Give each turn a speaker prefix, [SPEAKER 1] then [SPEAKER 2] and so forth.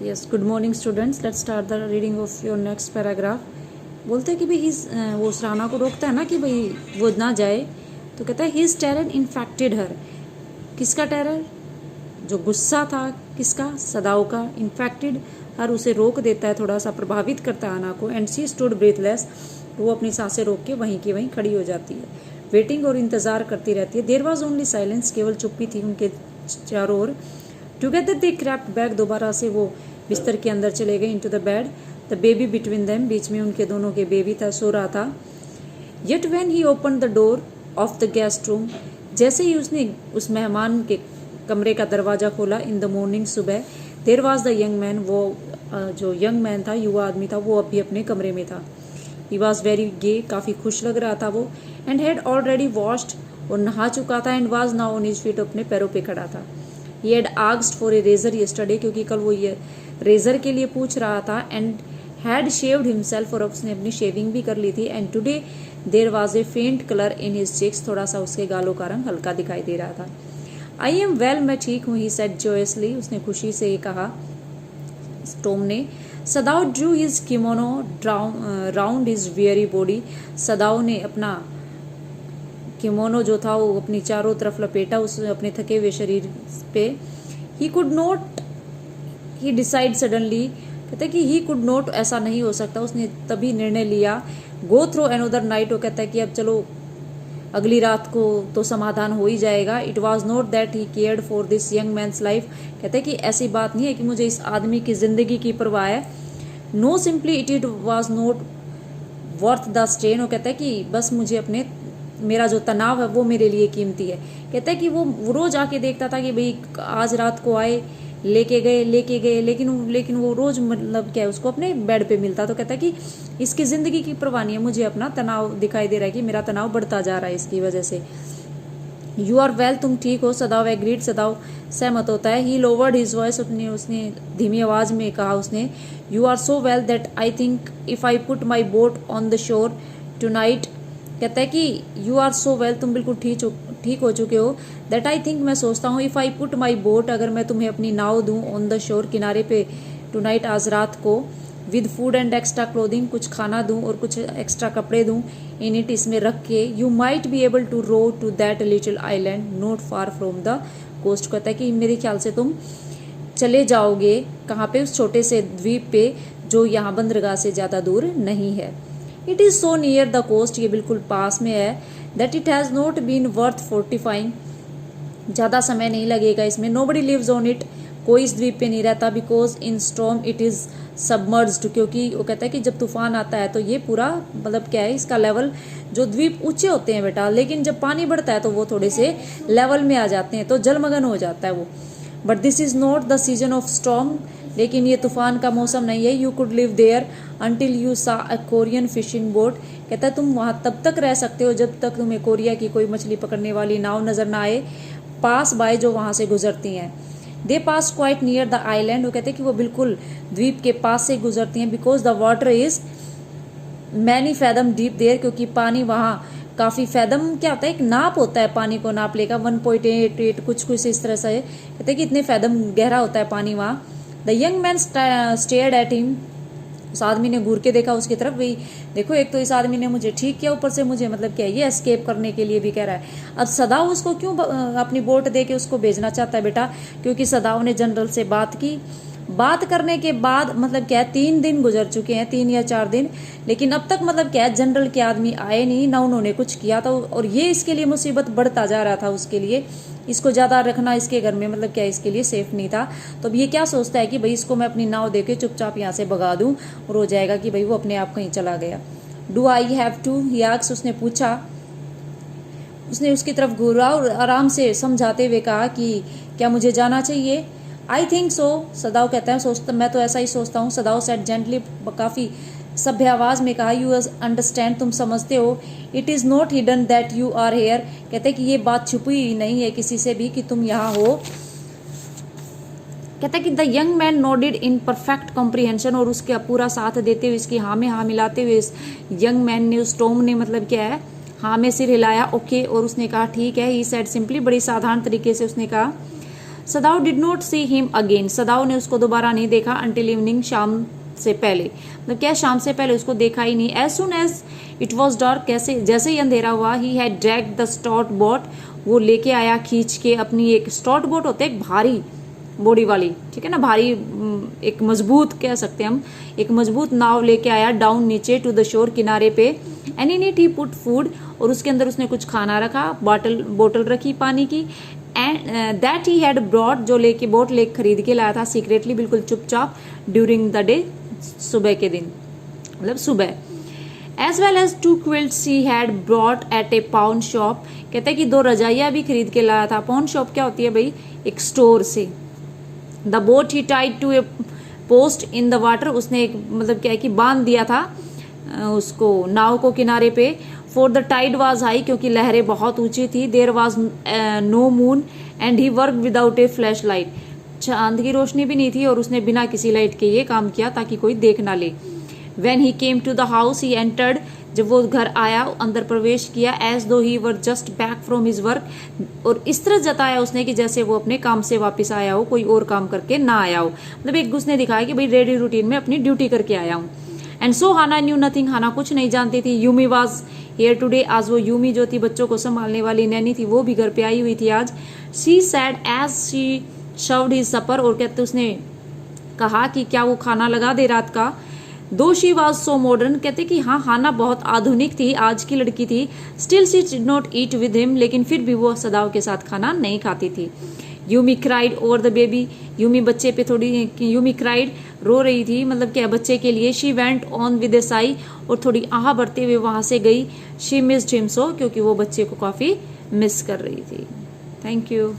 [SPEAKER 1] Yes, good morning students, let's start the reading of your next paragraph. बोलते हैं कि भाई वो उस राना को रोकता है ना कि भाई वो ना जाए, तो कहता है हिज टेरर इन्फेक्टेड हर। किसका टेरर? जो गुस्सा था किसका? सदाओ का। इन्फेक्टेड हर, उसे रोक देता है, थोड़ा सा प्रभावित करता है आना को। एंड शी स्टूड ब्रीथलेस, वो अपनी सांसें रोक के वहीं की वहीं खड़ी हो जाती है, वेटिंग और इंतजार करती रहती है। देयर वॉज ओनली साइलेंस, केवल चुप्पी थी उनके चारों ओर। टुगेदर दे क्रैप्ड बैक, दोबारा से वो बिस्तर के अंदर चले गए। Into the bed, the baby between them, बीच में उनके दोनों के बेबी था, सो रहा था। Yet when he open the door of the guest room, जैसे ही उसने उस मेहमान के कमरे का दरवाजा खोला, इन द मॉर्निंग, सुबह, there was the young man, वो जो यंग मैन था, युवा आदमी था, वो अभी अपने कमरे में था। ही वॉज वेरी गे, काफ़ी खुश लग रहा था वो। एंड हैड ऑलरेडी वॉश्ड, और नहा चुका था। And was now on his feet, अपने पैरों पे खड़ा था। He had asked for a razor yesterday, क्योंकि कल वो ये रेजर के लिए पूछ रहा था। एंड हैड शेव्ड हिमसेल्फ, और उसने अपनी शेविंग भी कर ली थी। And today there was a faint colour in his cheeks, थोड़ा सा उसके गालों का रंग हल्का दिखाई दे रहा था। आई एम वेल, मैं ठीक हूँ, ही सेड जॉयसली, उसने खुशी से ये कहा, स्टोम ने। Sadao drew his kimono round his weary body, Sadao ने अपना किमोनो जो था वो अपनी चारों तरफ लपेटा उस अपने थके हुए शरीर पे। He could not, he decide suddenly, कहता है कि ही कुड नॉट, ऐसा नहीं हो सकता, उसने तभी निर्णय लिया। गो थ्रू अनदर नाइट, वो कहता है कि अब चलो अगली रात को तो समाधान हो ही जाएगा। It was not that he cared for this young man's life, कहते हैं कि ऐसी बात नहीं है कि मुझे इस आदमी की जिंदगी की परवाह है। No simply it was not worth the strain, वो कहता है कि बस मुझे अपने, मेरा जो तनाव है वो मेरे लिए कीमती है। कहता है कि वो रोज आके देखता था कि भाई आज रात को आए, लेके गए, लेकिन वो रोज मतलब क्या है, उसको अपने बेड पे मिलता। तो कहता है कि इसकी जिंदगी की परवाह नहीं है, मुझे अपना तनाव दिखाई दे रहा है कि मेरा तनाव बढ़ता जा रहा है इसकी वजह से। यू आर वेल, तुम ठीक हो? सदाव एग्रीड, सदाव सहमत होता है। ही लोवर्ड हिज वॉइस, उसने धीमी आवाज में कहा उसने, you are so well that I think if I put my boat on the shore tonight, कहता है कि यू आर सो वेल, तुम बिल्कुल ठीक हो चुके हो। दैट आई थिंक, मैं सोचता हूँ, if I put my boat, अगर मैं तुम्हें अपनी नाव दूँ, ऑन द शोर, किनारे पे, टुनाइट, आज रात को, with food and extra clothing, कुछ खाना दूँ और कुछ एक्स्ट्रा कपड़े दूँ, इन इट, इसमें रख के, you might be able to row to that little island not far from the coast, कहता है कि मेरे ख्याल से तुम चले जाओगे कहाँ पे, उस छोटे से द्वीप पे जो यहाँ बंदरगाह से ज़्यादा दूर नहीं है। It is so near the coast, ये बिल्कुल पास में है। That it has not been worth fortifying, ज़्यादा समय नहीं लगेगा इसमें। नोबडी लिव्स ऑन इट, कोई इस द्वीप पे नहीं रहता। Because in storm it is submerged, क्योंकि वो कहता है कि जब तूफान आता है तो ये पूरा मतलब क्या है, इसका लेवल, जो द्वीप ऊंचे होते हैं बेटा, लेकिन जब पानी बढ़ता है तो वो थोड़े से लेवल में आ जाते हैं, तो जलमग्न हो जाता है वो। But this is not the season of storm, लेकिन ये तूफान का मौसम नहीं है। You could live there until you saw a Korean fishing boat, कहता है तुम वहाँ तब तक रह सकते हो जब तक तुम्हें कोरिया की कोई मछली पकड़ने वाली नाव नजर ना आए, पास बाय, जो वहाँ से गुजरती हैं। दे पास क्वाइट नियर द आइलैंड, वो कहते हैं कि वो बिल्कुल द्वीप के पास से गुजरती हैं। Because the water is many fathom deep there, क्योंकि पानी वहाँ काफ़ी, फैदम क्या होता है, एक नाप होता है पानी को नाप लेगा, 1.88 कुछ इस तरह से, कहते हैं कि इतने फैदम गहरा होता है पानी वहाँ। The young man stared at him, उस आदमी ने घूर के देखा उसकी तरफ। भाई देखो, एक तो इस आदमी ने मुझे ठीक किया, ऊपर से मुझे मतलब क्या, ये एस्केप करने के लिए भी कह रहा है। अब सदाव उसको क्यों अपनी बोट दे के उसको भेजना चाहता है बेटा? क्योंकि सदाव ने जनरल से बात की। बात करने के बाद मतलब क्या है, 3 दिन गुजर चुके हैं, 3 या 4 दिन, लेकिन अब तक मतलब क्या है, जनरल के आदमी आए नहीं, ना उन्होंने कुछ किया था, और ये इसके लिए मुसीबत बढ़ता जा रहा था उसके लिए। इसको ज़्यादा रखना इसके घर में मतलब क्या, इसके लिए सेफ नहीं था। तो अब ये क्या सोचता है कि भाई इसको मैं अपनी नाव देके चुपचाप यहाँ से भगा दूँ और हो जाएगा कि भाई वो अपने आप कहीं चला गया। Do I have to, he asked, उसने पूछा। उसने उसकी तरफ घूरा और आराम से समझाते हुए कहा कि क्या मुझे जाना चाहिए? आई थिंक सो, सदाव कहता है, सोचता, मैं तो ऐसा ही सोचता हूँ। सदाव सेड जेंटली, काफ़ी सभ्य आवाज में कहा, यू अंडरस्टैंड, तुम समझते हो। It is not hidden that you are here, कहते हैं कि ये बात छुपी नहीं है किसी से भी कि तुम यहाँ हो। कहता है कि the young man nodded in perfect comprehension, और उसका पूरा साथ देते हुए, इसकी हाँ में हाँ मिलाते हुए इस यंग मैन ने, उस टॉम ने मतलब क्या है, हाँ में सिर हिलाया, ओके, और उसने कहा ठीक है। ही सेड सिंपली, बड़ी साधारण तरीके से उसने कहा, सदाव did not see him again, सदाव ने उसको दोबारा नहीं देखा अंटिल इवनिंग, शाम से पहले, मतलब क्या शाम से पहले उसको देखा ही नहीं। As soon as it was dark, कैसे जैसे ही अंधेरा हुआ, he had dragged the stout boat, वो लेके आया खींच के अपनी एक स्टॉट बोट होते एक भारी बॉडी वाली, ठीक है ना, भारी एक मजबूत कह सकते हैं हम, एक मजबूत नाव लेके आया डाउन नीचे टू द शोर, किनारे पे। And in it he put food, और उसके अंदर उसने कुछ खाना रखा, बोतल रखी पानी की। And that he had broad, जो लेके बोट लेके खरीद के लाया था सीक्रेटली, बिल्कुल चुपचाप, ड्यूरिंग द डे, सुबह के दिन, मतलब सुबह। As well as 2 quilts he had brought at a pawn shop, कहते हैं कि 2 रजाइयाँ भी खरीद के लाया था। pawn shop क्या होती है भाई, एक स्टोर से। The boat he tied to a post in the water, उसने एक मतलब क्या है कि बांध दिया था उसको, नाव को किनारे पे। For the tide was high, क्योंकि लहरें बहुत ऊंची थी। There was no moon and he work without a flash light, चांद की रोशनी भी नहीं थी और उसने बिना किसी लाइट के ये काम किया ताकि कोई देख ना ले। When he came to the house he entered, जब वो घर आया अंदर प्रवेश किया। As though he were just back from his work, और इस तरह जताया उसने कि जैसे वो अपने काम से वापस आया हो, कोई और काम करके ना आया हो, मतलब एक उसने दिखाया कि भाई रेडी रूटीन में अपनी ड्यूटी करके आया हूँ। And so Hana knew nothing, Hana कुछ नहीं जानती थी। यूमी वाज हियर टुडे, आज वो यूमी जो थी बच्चों को संभालने वाली नैनी थी, वो भी घर पे आई हुई थी आज। She said as she served his supper, और कहते उसने कहा कि क्या वो खाना लगा दे रात का। दो शी वॉज सो मॉडर्न, कहते कि हाँ हाना बहुत आधुनिक थी, आज की लड़की थी। Still she did not eat with him, लेकिन फिर भी वो सदाव के साथ खाना नहीं खाती थी। Yumi cried over the baby, Yumi बच्चे पे थोड़ी, यूमी क्राइड रो रही थी, मतलब क्या बच्चे के लिए। शी वेंट ऑन विद ए साई, और थोड़ी आह भरते हुए वहां से गई। शी मिस्ड हिम सो, क्योंकि वो बच्चे को काफी मिस कर रही थी। Thank you.